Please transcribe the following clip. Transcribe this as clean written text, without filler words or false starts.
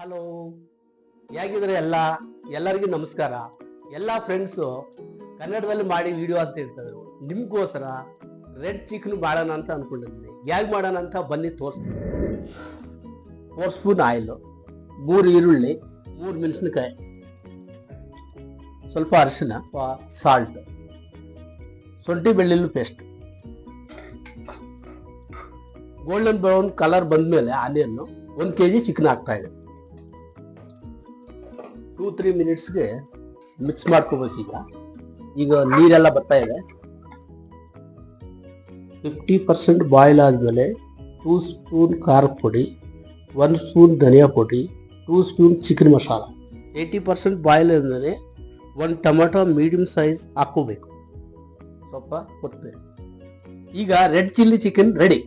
Hello, ಹೇಗಿದ್ರೆ ಎಲ್ಲರಿಗೂ ನಮಸ್ಕಾರ. ಎಲ್ಲ ಫ್ರೆಂಡ್ಸು ಕನ್ನಡದಲ್ಲಿ ಮಾಡಿ ವಿಡಿಯೋ ಅಂತ ಇರ್ತದೆ. ನಿಮ್ಗೋಸ್ಕರ ರೆಡ್ ಚಿಕನ್ ಮಾಡೋಣ ಅಂತ ಅನ್ಕೊಂಡಿದ್ದೀನಿ. ಹೇಗೆ ಮಾಡೋಣ ಅಂತ ಬನ್ನಿ ತೋರಿಸ್ತೀನಿ. 4 ಸ್ಪೂನ್ ಆಯಿಲು, 3 ಈರುಳ್ಳಿ, 3 ಮೆಣಸಿನಕಾಯಿ, ಸ್ವಲ್ಪ ಅರಿಶಿನ, ಸಾಲ್ಟ್, ಶುಂಠಿ ಬೆಳ್ಳುಳ್ಳಿ ಪೇಸ್ಟ್. ಗೋಲ್ಡನ್ ಬ್ರೌನ್ ಕಲರ್ ಬಂದ್ಮೇಲೆ ಆನಿಯನ್ನು 1 kg ಚಿಕನ್ ಹಾಕ್ತಾ ಇದೆ. 2-3 ಮಿನಿಟ್ಸ್ಗೆ ಮಿಕ್ಸ್ ಮಾಡ್ಕೋಬೇಕು. ಈಗ ನೀರೆಲ್ಲ ಬರ್ತಾ ಇದೆ. 50% ಬಾಯ್ಲ್ ಆದಮೇಲೆ 2 ಸ್ಪೂನ್ ಖಾರದ ಪುಡಿ, 1 ಸ್ಪೂನ್ ಧನಿಯಾ ಪುಡಿ, 2 ಸ್ಪೂನ್ ಚಿಕನ್ ಮಸಾಲ. 80% ಬಾಯ್ಲ್ ಆದಮೇಲೆ 1 ಟೊಮೆಟೊ ಮೀಡಿಯಂ ಸೈಜ್ ಹಾಕೋಬೇಕು, ಸ್ವಲ್ಪ ಕೊತ್ತಂಬರಿ. ಈಗ ರೆಡ್ ಚಿಲ್ಲಿ ಚಿಕನ್ ರೆಡಿ.